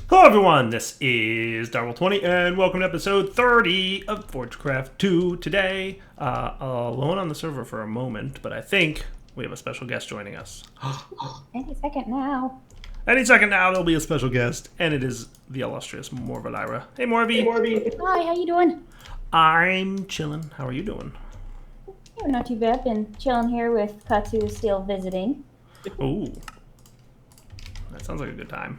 Hello everyone, this is Darwell20 and welcome to episode 30 of Forgecraft2. Today, alone on the server for a moment, but I think we have a special guest joining us. Any second now. Any second now, there'll be a special guest, and it is the illustrious Morvalira. Hey Morvi! Hi, how you doing? I'm chilling. How are you doing? Oh, not too bad. Been chilling here with Katsu still visiting. Ooh. That sounds like a good time.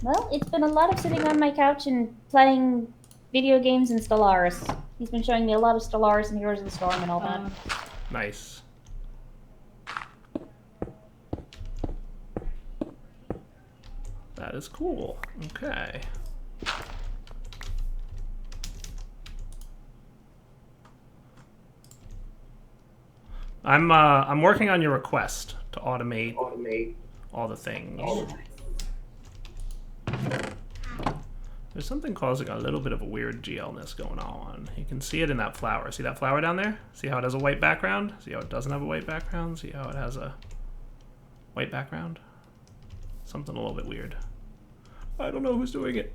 Well, it's been a lot of sitting on my couch and playing video games and Stellaris. He's been showing me a lot of Stellaris and Heroes of the Storm and all that. Nice. That is cool. Okay. I'm working on your request to automate all the things. There's something causing a little bit of a weird GL-ness going on. You can see it in that flower. See that flower down there? See how it has a white background? See how it doesn't have a white background? See how it has a white background? Something a little bit weird. I don't know who's doing it,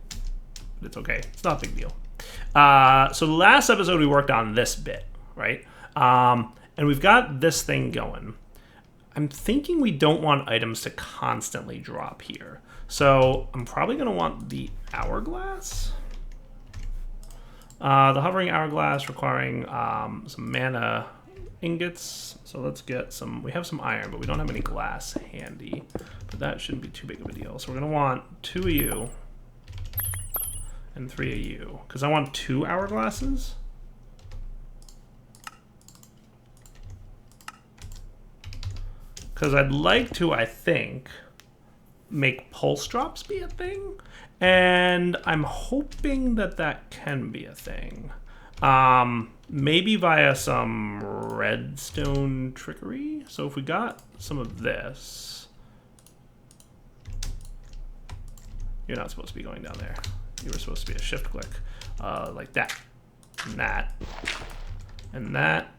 but it's okay. It's not a big deal. So last episode we worked on this bit, right? And we've got this thing going. I'm thinking we don't want items to constantly drop here. So I'm probably going to want the Hourglass. The hovering Hourglass requiring some mana ingots. So let's get some. We have some iron, but we don't have any glass handy. But that shouldn't be too big of a deal. So we're going to want 2 of you and 3 of you. Because I want 2 Hourglasses. Because I'd like to, I think, make pulse drops be a thing. And I'm hoping that that can be a thing. Maybe via some redstone trickery. So if we got some of this. You're not supposed to be going down there. You were supposed to be a shift click. Like that. And that. And that.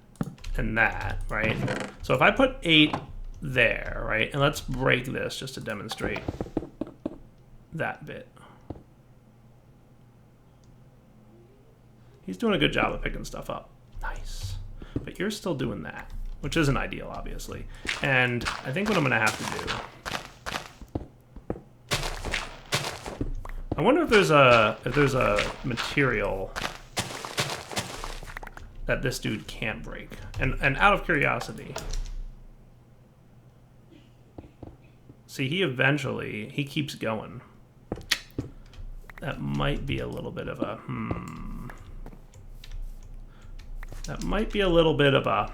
And that, right? So if I put 8 there, right? And let's break this just to demonstrate that bit. He's doing a good job of picking stuff up. Nice. But you're still doing that, which isn't ideal, obviously. And I think what I'm going to have to do... I wonder if there's a material that this dude can't break. And out of curiosity... See, he keeps going. That might be a little bit of a That might be a little bit of a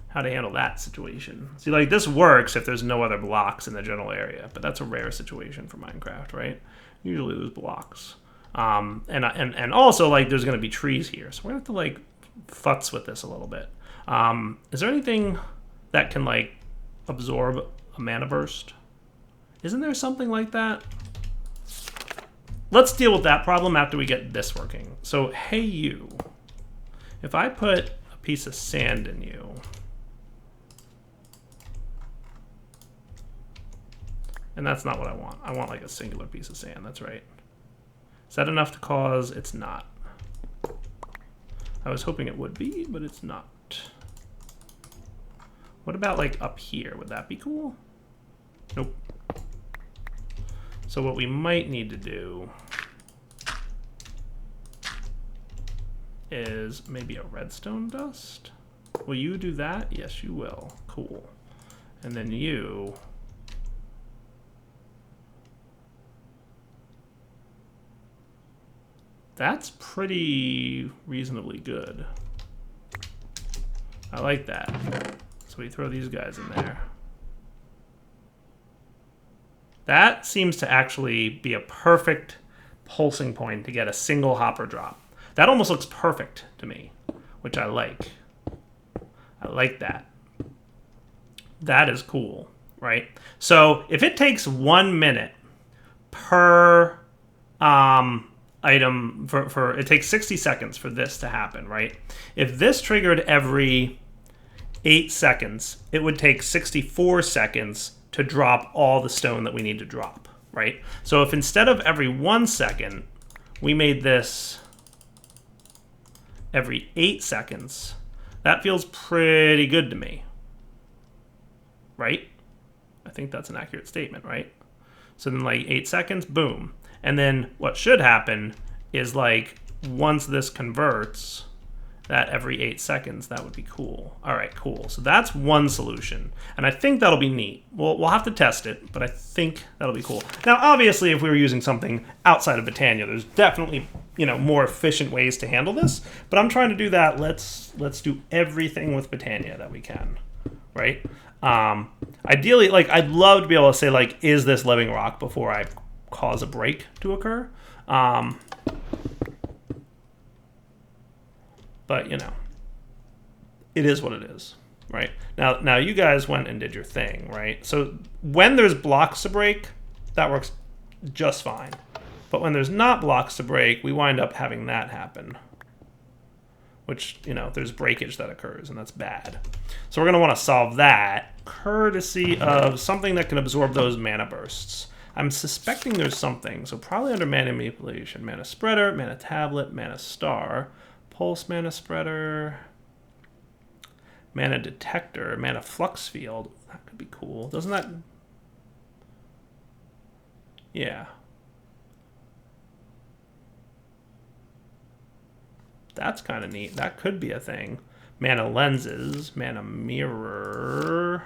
how to handle that situation. See, like, this works if there's no other blocks in the general area, but that's a rare situation for Minecraft, right? Usually there's blocks. And also, like, there's going to be trees here, so we're going to have to, like, futz with this a little bit. Is there anything that can, like, absorb a mana burst? Isn't there something like that? Let's deal with that problem after we get this working. So, hey you. If I put a piece of sand in you, and that's not what I want. I want like a singular piece of sand, that's right. Is that enough to cause? It's not. I was hoping it would be, but it's not. What about like up here? Would that be cool? Nope. So what we might need to do is maybe a redstone dust. Will you do that? Yes, you will. Cool. And then you... That's pretty reasonably good. I like that. So we throw these guys in there. That seems to actually be a perfect pulsing point to get a single hopper drop. That almost looks perfect to me, which I like. I like that. That is cool, right? So if it takes 1 minute per item, it takes 60 seconds for this to happen, right? If this triggered every 8 seconds, it would take 64 seconds to drop all the stone that we need to drop. right? So if instead of every 1 second, we made this every 8 seconds, that feels pretty good to me, right? I think that's an accurate statement, right? So then like 8 seconds, boom. And then what should happen is like once this converts, that every 8 seconds, that would be cool. All right, cool. So that's one solution. And I think that'll be neat. We'll have to test it, but I think that'll be cool. Now, obviously, if we were using something outside of Botania, there's definitely, you know, more efficient ways to handle this. But I'm trying to do that. Let's do everything with Botania that we can, right? Ideally, like, I'd love to be able to say, like, is this Livingrock before I cause a break to occur? But, you know, it is what it is, right? Now you guys went and did your thing, right? So when there's blocks to break, that works just fine. But when there's not blocks to break, we wind up having that happen. Which, you know, there's breakage that occurs, and that's bad. So we're going to want to solve that, courtesy of something that can absorb those mana bursts. I'm suspecting there's something, so probably under mana manipulation, mana spreader, mana tablet, mana star, pulse mana spreader, mana detector, mana flux field. That could be cool. Doesn't that... Yeah. That's kind of neat. That could be a thing. Mana lenses, mana mirror.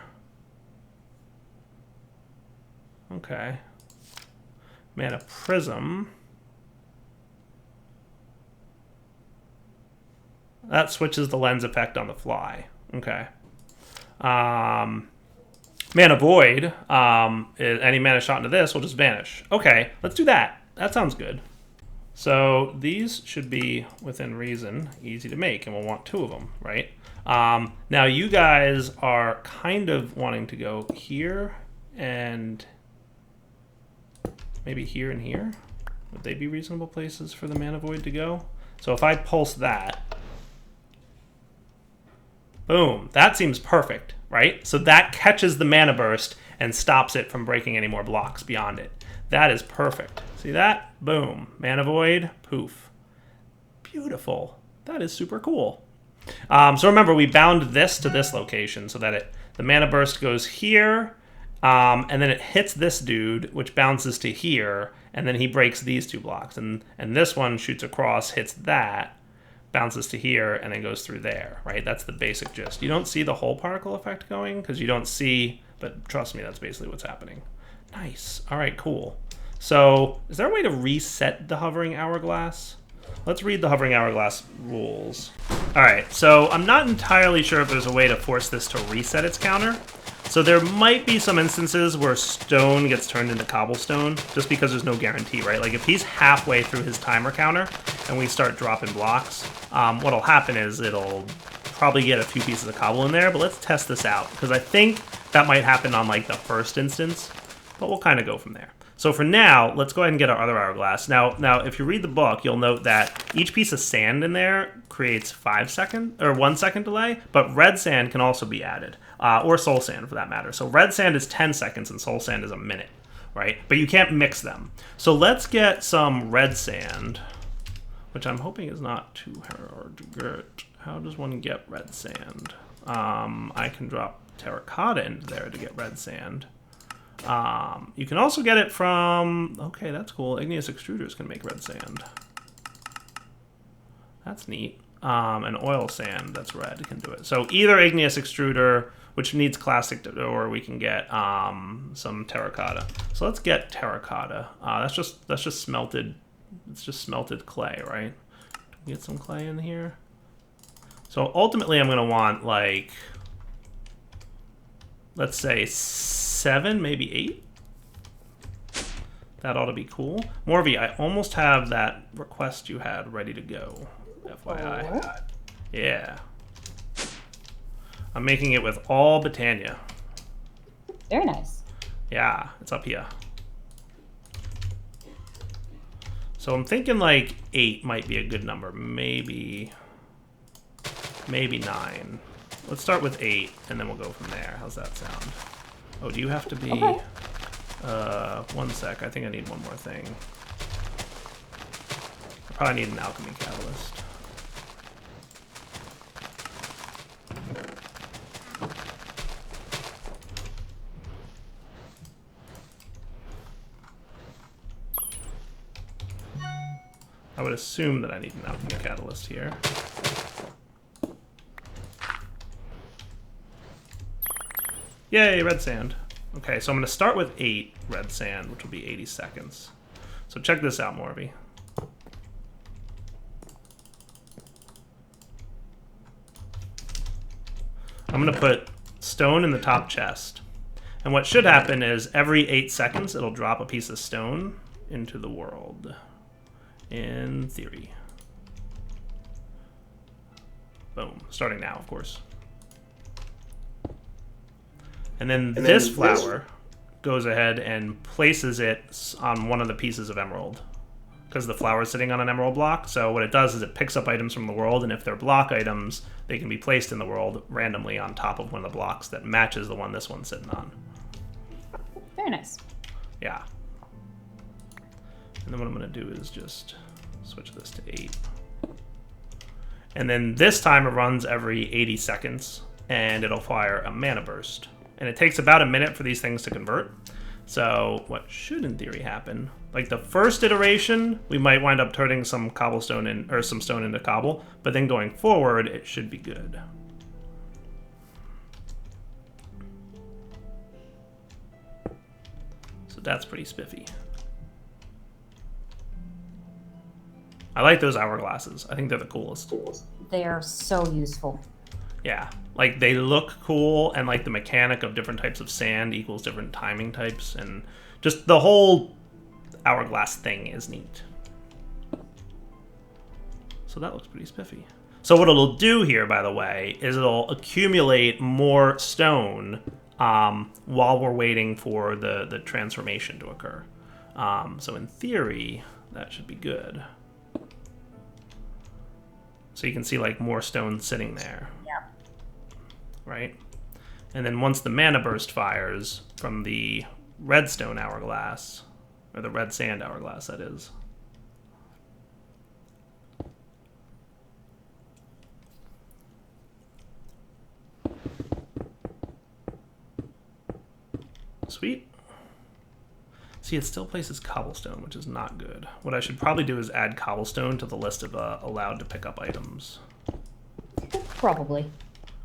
Okay. Mana prism. That switches the lens effect on the fly. Okay. Mana void. Any mana shot into this will just vanish. Okay, let's do that. That sounds good. So these should be within reason, easy to make, and we'll want 2 of them, right? Now you guys are kind of wanting to go here and maybe here and here. Would they be reasonable places for the mana void to go? So if I pulse that, boom, that seems perfect, right? So that catches the mana burst and stops it from breaking any more blocks beyond it. That is perfect. See that? Boom. Mana void, poof. Beautiful. That is super cool. So remember, we bound this to this location so that the mana burst goes here, and then it hits this dude, which bounces to here, and then he breaks these 2 blocks. And this one shoots across, hits that, bounces to here, and then goes through there, right? That's the basic gist. You don't see the whole particle effect going, because you don't see, but trust me, that's basically what's happening. Nice. All right, cool. So is there a way to reset the hovering hourglass? Let's read the hovering hourglass rules. All right, so I'm not entirely sure if there's a way to force this to reset its counter. So there might be some instances where stone gets turned into cobblestone just because there's no guarantee, right? Like if he's halfway through his timer counter and we start dropping blocks, what'll happen is it'll probably get a few pieces of cobble in there, but let's test this out because I think that might happen on like the first instance, but we'll kind of go from there. So for now, let's go ahead and get our other hourglass. Now, if you read the book, you'll note that each piece of sand in there creates 1 second delay, but red sand can also be added, or soul sand for that matter. So red sand is 10 seconds and soul sand is a minute, right? But you can't mix them. So let's get some red sand, which I'm hoping is not too hard to get. How does one get red sand? I can drop terracotta into there to get red sand. You can also get it from, okay, that's cool. Igneous extruders can make red sand. That's neat. And oil sand, that's red, can do it. So either igneous extruder, which needs classic, or we can get some terracotta. So let's get terracotta. That's just smelted. It's just smelted clay, right? Get some clay in here. So ultimately, I'm gonna want like, let's say 7, maybe 8. That ought to be cool. Morvie, I almost have that request you had ready to go. FYI. Oh. Yeah. I'm making it with all Botania. Very nice. Yeah, it's up here. So I'm thinking like 8 might be a good number. Maybe 9. Let's start with 8, and then we'll go from there. How's that sound? Oh, do you have to be... Okay. One sec. I think I need one more thing. I probably need an alchemy catalyst. I would assume that I need an alchemy catalyst here. Yay, red sand. Okay, so I'm going to start with 8 red sand, which will be 80 seconds. So check this out, Morby. I'm going to put stone in the top chest. And what should happen is every 8 seconds, it'll drop a piece of stone into the world. In theory. Boom. Starting now, of course. And then this flower goes ahead and places it on one of the pieces of emerald. Because the flower is sitting on an emerald block. So what it does is it picks up items from the world, and if they're block items, they can be placed in the world randomly on top of one of the blocks that matches the one this one's sitting on. Very nice. Yeah. And then what I'm going to do is just switch this to 8. And then this time it runs every 80 seconds, and it'll fire a mana burst. And it takes about a minute for these things to convert. So what should in theory happen, like the first iteration, we might wind up turning some cobblestone in, or some stone into cobble, but then going forward, it should be good. So that's pretty spiffy. I like those hourglasses. I think they're the coolest. They are so useful. Yeah, like they look cool, and like the mechanic of different types of sand equals different timing types, and just the whole hourglass thing is neat. So that looks pretty spiffy. So what it'll do here, by the way, is it'll accumulate more stone while we're waiting for the transformation to occur. So in theory, that should be good. So you can see like more stone sitting there. Yeah. Right? And then once the mana burst fires from the redstone hourglass, or the red sand hourglass, that is. Sweet. See, it still places cobblestone, which is not good. What I should probably do is add cobblestone to the list of allowed to pick up items. Probably.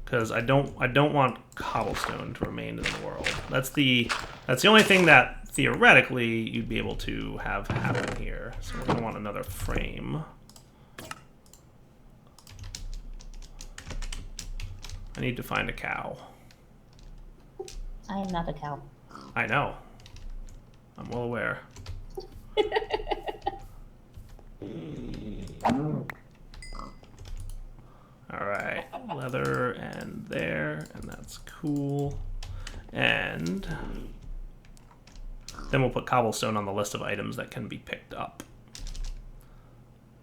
Because I don't want cobblestone to remain in the world. That's the only thing that theoretically you'd be able to have happen here. So we're gonna want another frame. I need to find a cow. I am not a cow. I know. I'm well aware. Alright, leather and there, and that's cool. And then we'll put cobblestone on the list of items that can be picked up.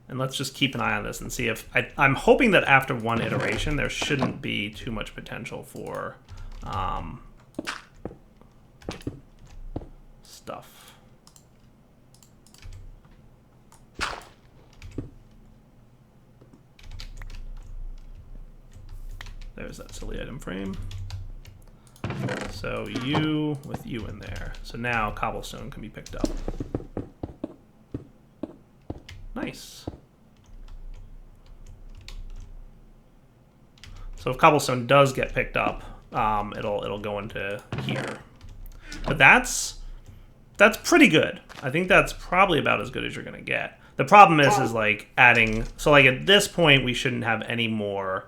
And let's just keep an eye on this and see if... I'm hoping that after one iteration, there shouldn't be too much potential for stuff. There's that silly item frame. So you with you in there. So now cobblestone can be picked up. Nice. So if cobblestone does get picked up, it'll go into here. But that's pretty good. I think that's probably about as good as you're gonna get. The problem is like adding. So like at this point, we shouldn't have any more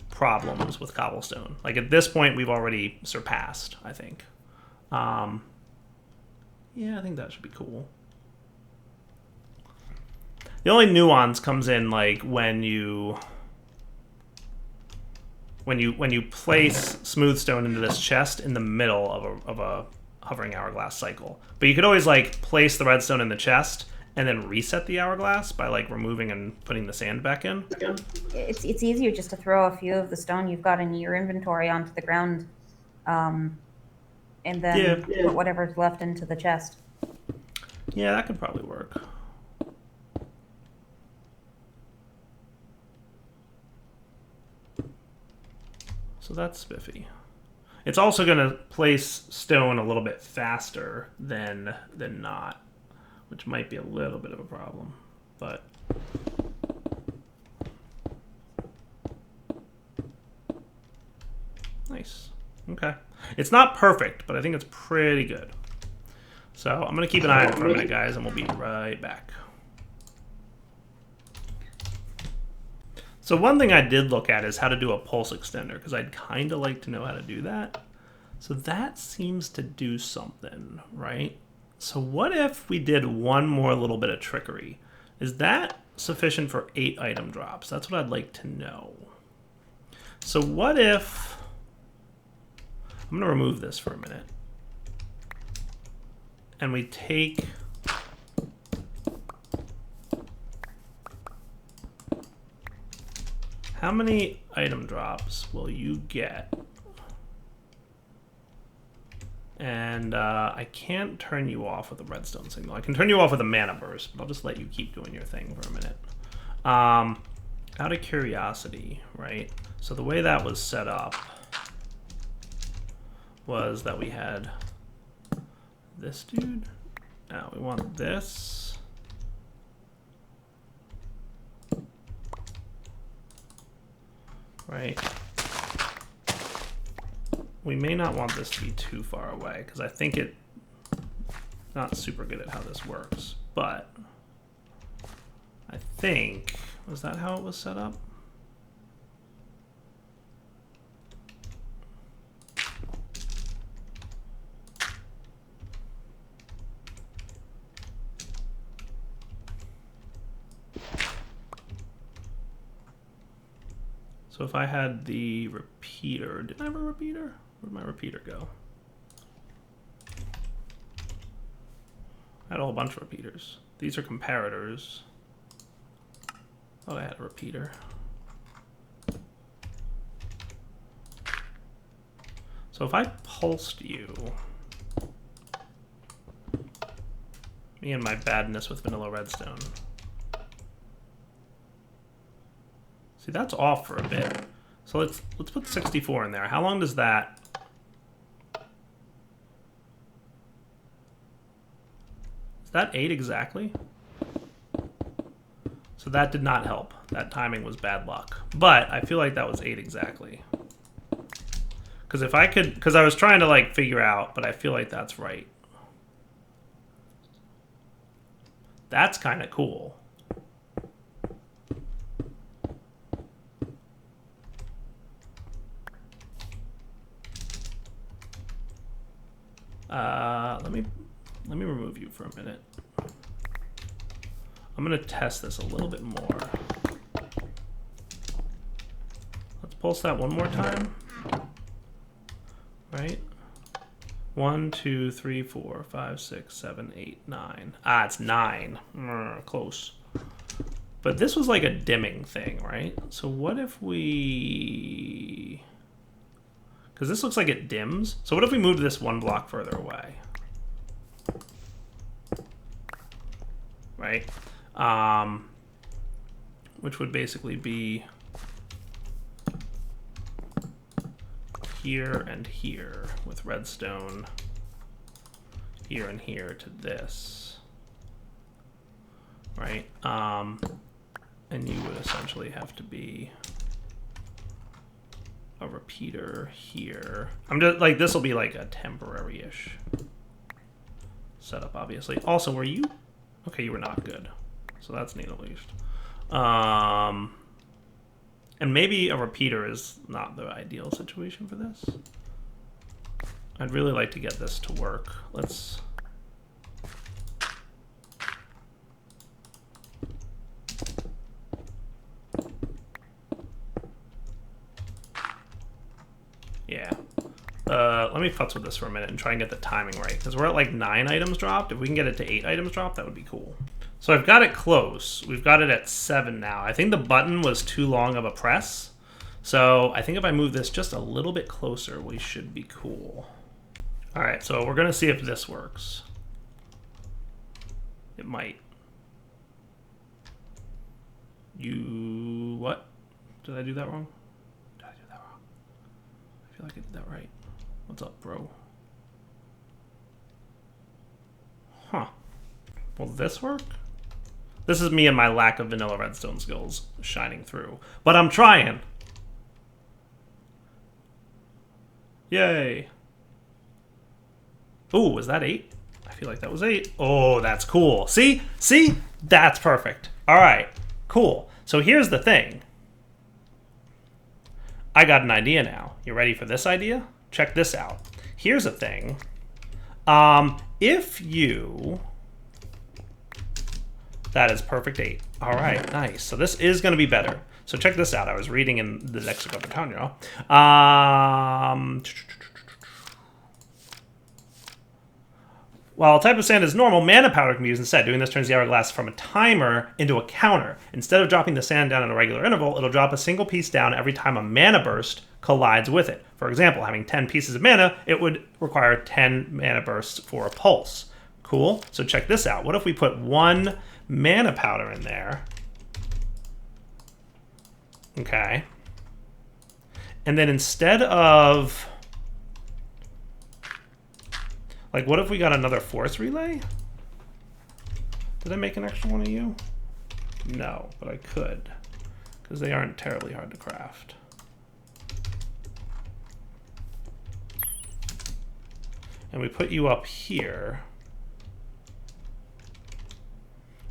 problems with cobblestone. Like at this point, we've already surpassed, I think. Yeah, I think that should be cool. The only nuance comes in like when you place smooth stone into this chest in the middle of a hovering hourglass cycle. But you could always like place the redstone in the chest and then reset the hourglass by like removing and putting the sand back in. It's easier just to throw a few of the stone you've got in your inventory onto the ground, and then put whatever's left into the chest. Yeah, that could probably work. So that's spiffy. It's also going to place stone a little bit faster than not, which might be a little bit of a problem, but nice. Okay. It's not perfect, but I think it's pretty good. So I'm going to keep an eye on it for a minute, guys, and we'll be right back. So one thing I did look at is how to do a pulse extender, because I'd kind of like to know how to do that. So that seems to do something, right? So what if we did one more little bit of trickery? Is that sufficient for 8 item drops? That's what I'd like to know. So what if... I'm going to remove this for a minute. And we take... How many item drops will you get? And I can't turn you off with a redstone signal. I can turn you off with a mana burst, but I'll just let you keep doing your thing for a minute. Out of curiosity, right? So the way that was set up was that we had this dude. Now we want this. Right? We may not want this to be too far away, because I think it's not super good at how this works, but I think, was that how it was set up? So if I had the repeater, did I have a repeater? Where'd my repeater go? I had a whole bunch of repeaters. These are comparators. Thought I had a repeater. So if I pulsed you, me and my badness with vanilla redstone. See, that's off for a bit. So let's put 64 in there. How long does that? Is that 8 exactly? So that did not help. That timing was bad luck. But I feel like that was 8 exactly. Because if I could, because I was trying to like figure out, but I feel like that's right. That's kind of cool. Let me remove you for a minute. I'm gonna test this a little bit more. Let's pulse that one more time. Right? 1, 2, 3, 4, 5, 6, 7, 8, 9. Ah, it's 9. Close. But this was like a dimming thing, right? So what if we... Because this looks like it dims. So what if we moved this one block further away? Right? Which would basically be here and here with redstone, here and here to this, right? And you would essentially have to be a repeater here. I'm just like, this will be like a temporary-ish setup, obviously. Also, were you? Okay, you were not good. So that's neat at least. And maybe a repeater is not the ideal situation for this. I'd really like to get this to work. Let's... Yeah. Let me futz with this for a minute and try and get the timing right, because we're at like 9 items dropped. If we can get it to 8 items dropped, that would be cool. So I've got it close. We've got it at 7 now. I think the button was too long of a press. So I think if I move this just a little bit closer, we should be cool. All right, so we're gonna see if this works. It might. What? Did I do that wrong? Did I do that wrong? I feel like I did that right. What's up, bro? Huh. Will this work? This is me and my lack of vanilla redstone skills shining through. But I'm trying. Yay. Ooh, was that 8? I feel like that was 8. Oh, that's cool. See? See? That's perfect. All right, cool. So here's the thing. I got an idea now. You ready for this idea? Check this out. Here's a thing. If you... That is perfect 8. All right, nice. So this is going to be better. So check this out. I was reading in the Lexicon Britannia. While a type of sand is normal, mana powder can be used instead. Doing this turns the hourglass from a timer into a counter. Instead of dropping the sand down at a regular interval, it'll drop a single piece down every time a mana burst collides with it. For example, having 10 pieces of mana, it would require 10 mana bursts for a pulse. Cool. So check this out. What if we put 1 mana powder in there? Okay. And then instead of... Like, what if we got another force relay? Did I make an extra one of you? No, but I could, because they aren't terribly hard to craft. And we put you up here.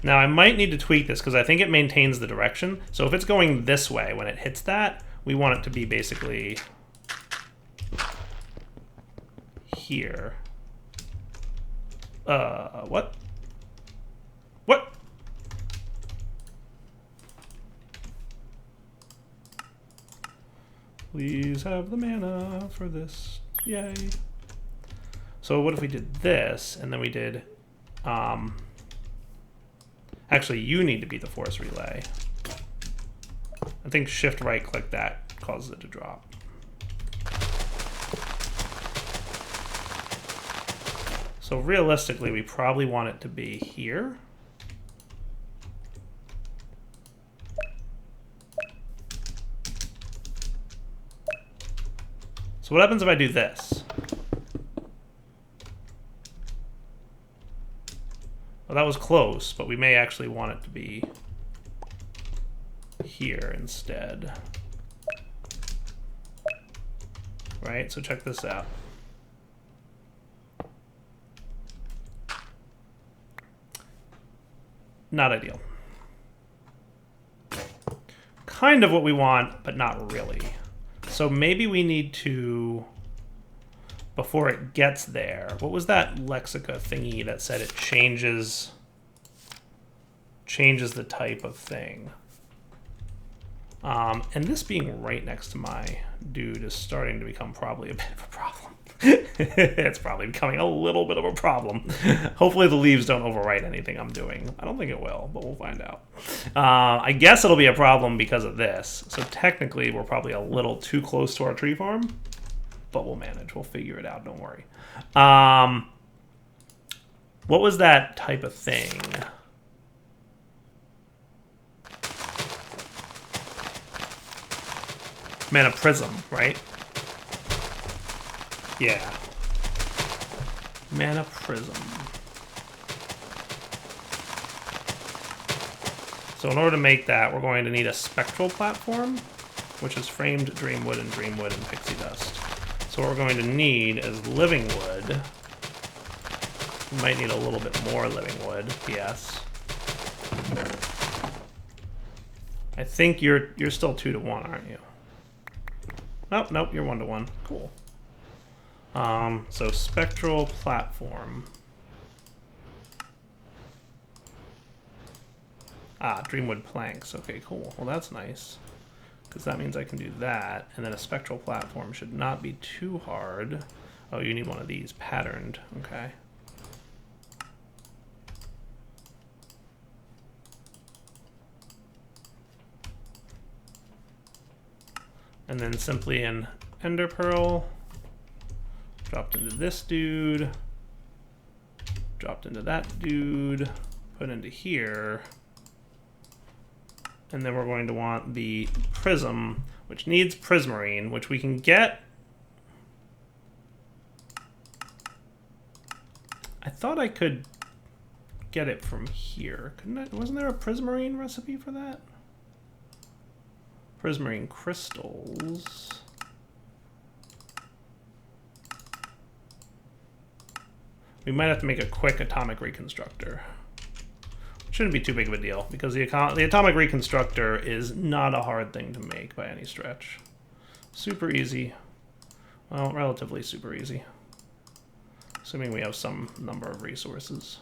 Now, I might need to tweak this, because I think it maintains the direction. So if it's going this way when it hits that, we want it to be basically here. What? What? Please have the mana for this. Yay. So what if we did this, and then we did, actually, you need to be the force relay. I think shift right click that causes it to drop. So realistically, we probably want it to be here. So what happens if I do this? Well, that was close, but we may actually want it to be here instead. Right, so check this out. Not ideal. Kind of what we want, but not really. So maybe we need to, before it gets there, what was that Lexica thingy that said it changes the type of thing? And this being right next to my dude is starting to become probably a bit of a problem. It's probably becoming a little bit of a problem. Hopefully the leaves don't overwrite anything I'm doing. I don't think it will, but we'll find out. I guess it'll be a problem because of this. So technically we're probably a little too close to our tree farm, but we'll manage. We'll figure it out. Don't worry. What was that type of thing? Mana Prism, right? Yeah. Mana Prism. So in order to make that, we're going to need a spectral platform, which is framed Dreamwood and Pixie Dust. So what we're going to need is living wood. We might need a little bit more living wood, yes. I think you're still 2 to 1, aren't you? Oh, nope, you're 1 to 1. Cool. So spectral platform. Ah, Dreamwood planks. Okay, cool. Well, that's nice, because that means I can do that. And then a spectral platform should not be too hard. Oh, you need one of these patterned. Okay. And then simply in Ender Pearl, dropped into this dude, dropped into that dude, put into here. And then we're going to want the prism, which needs prismarine, which we can get. I thought I could get it from here. Couldn't I? Wasn't there a prismarine recipe for that? Prismarine crystals. We might have to make a quick atomic reconstructor. Shouldn't be too big of a deal, because the atomic reconstructor is not a hard thing to make by any stretch. Super easy. Well, relatively super easy. Assuming we have some number of resources.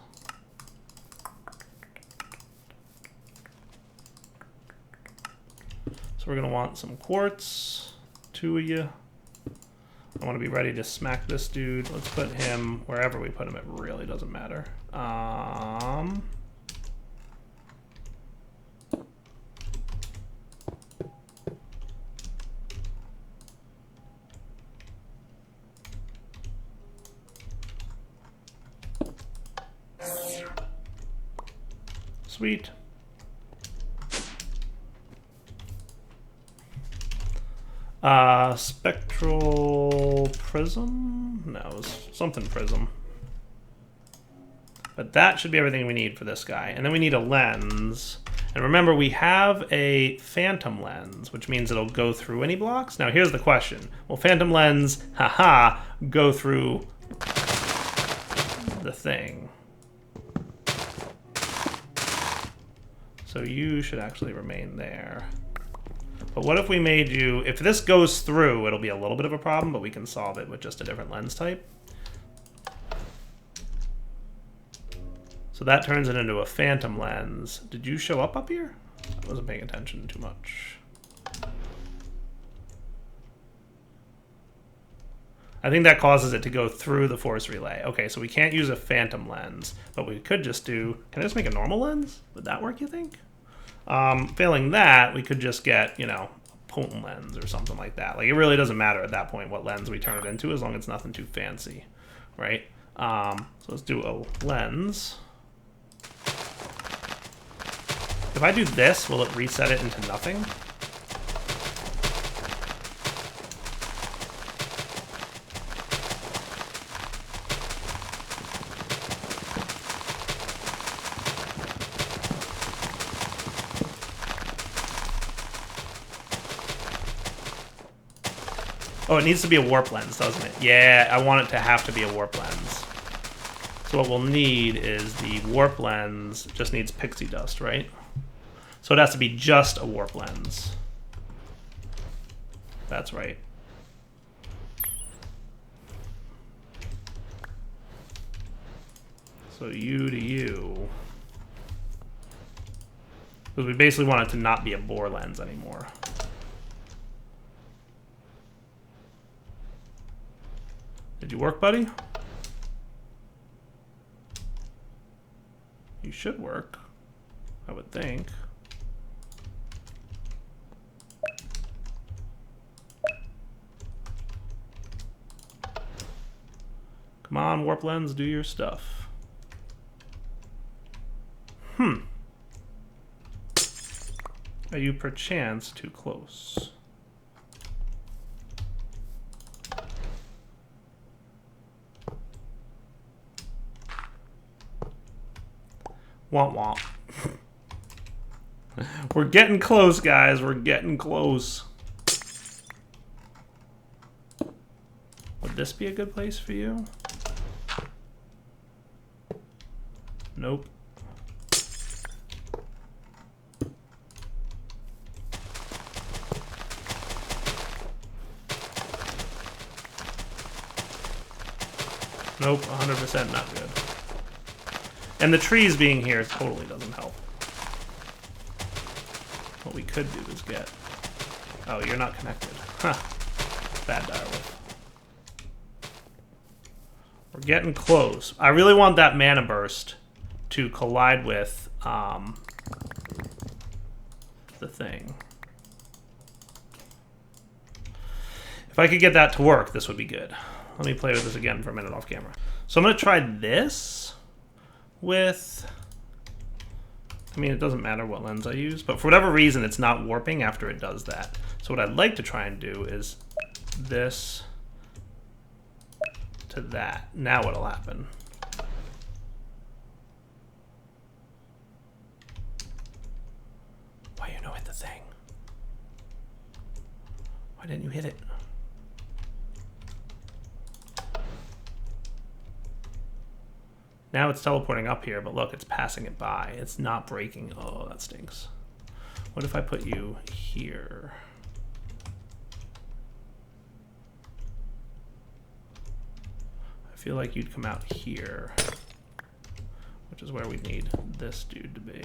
So we're going to want some quartz. 2 of you. I want to be ready to smack this dude. Let's put him wherever we put him. It really doesn't matter. Sweet. Spectral prism? No, it was something prism. But that should be everything we need for this guy. And then we need a lens. And remember, we have a phantom lens, which means it'll go through any blocks. Now, here's the question. Will phantom lens, haha, go through the thing? So you should actually remain there. But what if we made you... If this goes through, it'll be a little bit of a problem, but we can solve it with just a different lens type. So that turns it into a phantom lens. Did you show up here? I wasn't paying attention too much. I think that causes it to go through the force relay. Okay, so we can't use a phantom lens, but we could just do... Can I just make a normal lens? Would that work, you think? Failing that, we could just get, you know, a potent lens or something like that. Like, it really doesn't matter at that point what lens we turn it into, as long as it's nothing too fancy, right? So let's do a lens. If I do this, will it reset it into nothing? Oh, it needs to be a warp lens, doesn't it? Yeah, I want it to have to be a warp lens. So what we'll need is the warp lens just needs pixie dust, right? So it has to be just a warp lens. That's right. So you to you. Because we basically want it to not be a bore lens anymore. Did you work, buddy? You should work, I would think. Come on, warp lens, do your stuff. Are you perchance too close? Womp womp. We're getting close, guys. We're getting close. Would this be a good place for you? Nope. Nope, 100% not good. And the trees being here totally doesn't help. What we could do is get... Oh, you're not connected. Huh. Bad direwolf. We're getting close. I really want that mana burst to collide with the thing. If I could get that to work, this would be good. Let me play with this again for a minute off camera. So I'm going to try this with... I mean, it doesn't matter what lens I use, but for whatever reason, it's not warping after it does that. So what I'd like to try and do is this to that. Now what'll happen? Why you know hit the thing? Why didn't you hit it? Now it's teleporting up here, but look, it's passing it by. It's not breaking. Oh, that stinks. What if I put you here? I feel like you'd come out here, which is where we need this dude to be.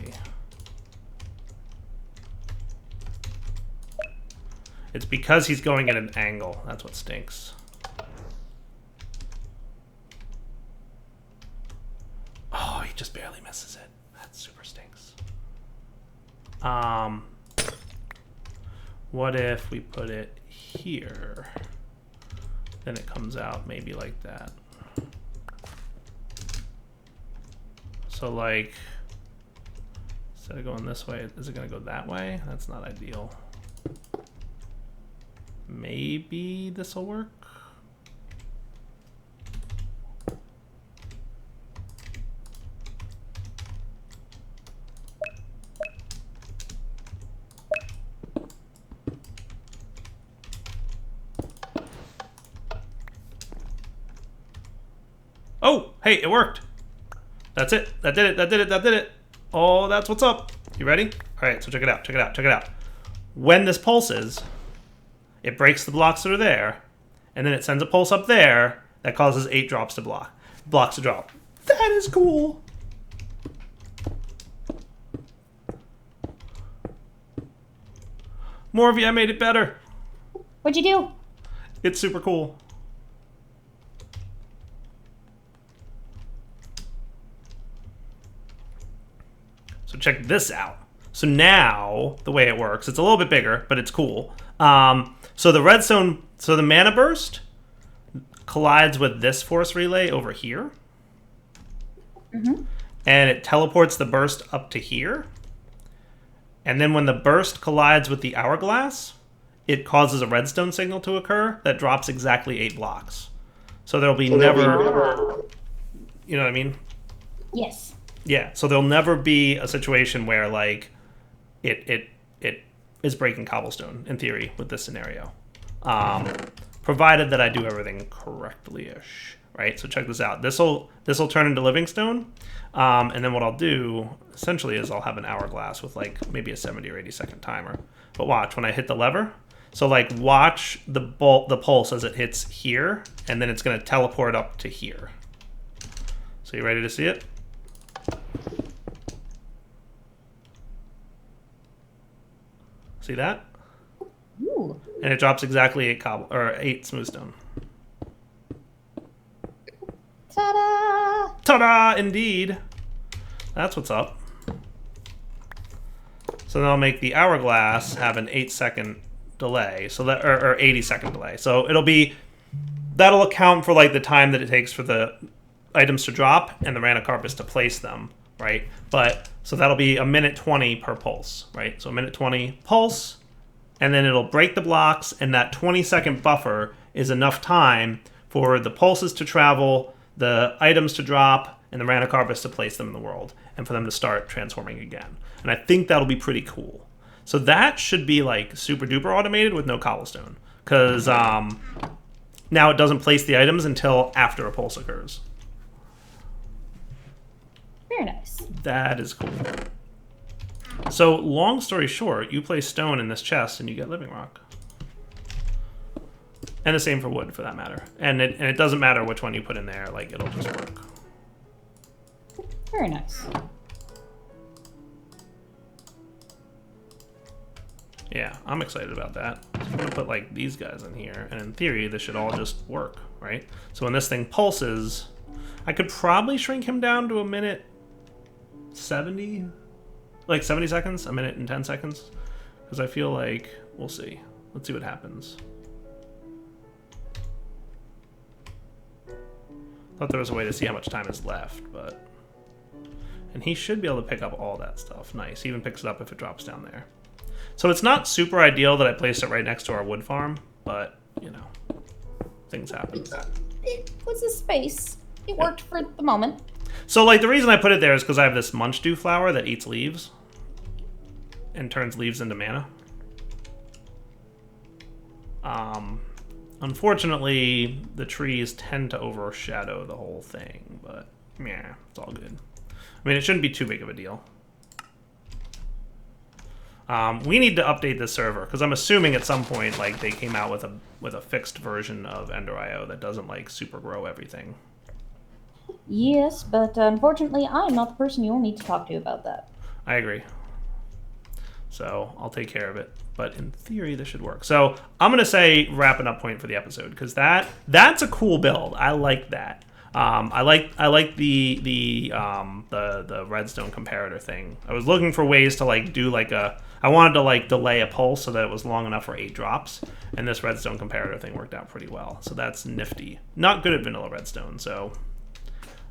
It's because he's going at an angle. That's what stinks. Oh, he just barely misses it. That super stinks. What if we put it here? Then it comes out maybe like that. So like, instead of going this way, is it gonna go that way? That's not ideal. Maybe this will work. Oh, hey, it worked. That's it. That did it. That did it. That did it. Oh, that's what's up. You ready? All right, so check it out. Check it out. Check it out. When this pulses, it breaks the blocks that are there, and then it sends a pulse up there that causes 8 blocks to drop. That is cool. More of you, I made it better. What'd you do? It's super cool. So check this out. So now the way it works, it's a little bit bigger, but it's cool. So the redstone, so the mana burst collides with this force relay over here. Mm-hmm. And it teleports the burst up to here. And then when the burst collides with the hourglass, it causes a redstone signal to occur that drops exactly 8 blocks. So there'll be never, you know what I mean? Yes. Yeah, so there'll never be a situation where like it is breaking cobblestone in theory with this scenario, provided that I do everything correctly-ish, right? So check this out. This'll turn into Livingstone, and then what I'll do essentially is I'll have an hourglass with like maybe a 70 or 80 second timer. But watch when I hit the lever. So like watch the pulse as it hits here, and then it's going to teleport up to here. So you ready to see it? See that? Ooh. And it drops exactly 8 smooth stone. Ta-da! Ta-da! Indeed. That's what's up. So then I'll make the hourglass have an 8-second delay, so that or 80-second delay. So that'll account for like the time that it takes for the items to drop and the Ranacarpus to place them, right? But so that'll be a minute 20 per pulse, right? So a minute 20 pulse, and then it'll break the blocks, and that 20-second buffer is enough time for the pulses to travel, the items to drop, and the Ranacarpus to place them in the world, and for them to start transforming again. And I think that'll be pretty cool. So that should be like super duper automated with no cobblestone, because now it doesn't place the items until after a pulse occurs. Very nice. That is cool. So long story short, you place stone in this chest and you get Livingrock. And the same for wood, for that matter. And it doesn't matter which one you put in there, like it'll just work. Very nice. Yeah, I'm excited about that. So I'm gonna put like these guys in here, and in theory, this should all just work, right? So when this thing pulses, I could probably shrink him down to a minute 70, like 70 seconds, a minute and 10 seconds, because I feel like we'll see. Let's see what happens. Thought there was a way to see how much time is left, but... And he should be able to pick up all that stuff. Nice. He even picks it up if it drops down there. So it's not super ideal that I placed it right next to our wood farm, but, you know, things happen. It was a space. It worked for the moment. So, like, the reason I put it there is because I have this munchdew flower that eats leaves and turns leaves into mana. Unfortunately, the trees tend to overshadow the whole thing, but yeah, it's all good. I mean, it shouldn't be too big of a deal. We need to update this server because I'm assuming at some point, like, they came out with a fixed version of Ender.io that doesn't like super grow everything. Yes, but unfortunately, I'm not the person you'll need to talk to about that. I agree. So I'll take care of it. But in theory, this should work. So I'm gonna say wrapping up point for the episode because that's a cool build. I like that. I like the redstone comparator thing. I was looking for ways to like do like I wanted to like delay a pulse so that it was long enough for 8 drops, and this redstone comparator thing worked out pretty well. So that's nifty. Not good at vanilla redstone, so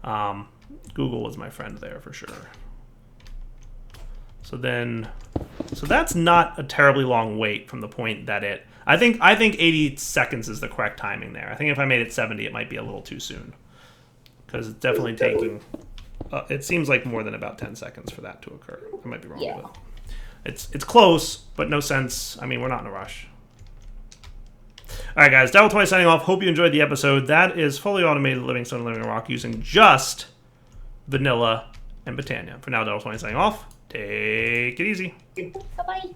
Google was my friend there for sure. So that's not a terribly long wait from the point that it. I think 80 seconds is the correct timing there. I think if I made it 70, it might be a little too soon. Because it's definitely taking... it seems like more than about 10 seconds for that to occur. I might be wrong, Yeah. but... It's close, but no sense. I mean, we're not in a rush. Alright, guys. Devil20 signing off. Hope you enjoyed the episode. That is fully automated Livingstone and Livingrock using just vanilla and Botania. For now, Devil20 signing off. Take it easy. Bye-bye.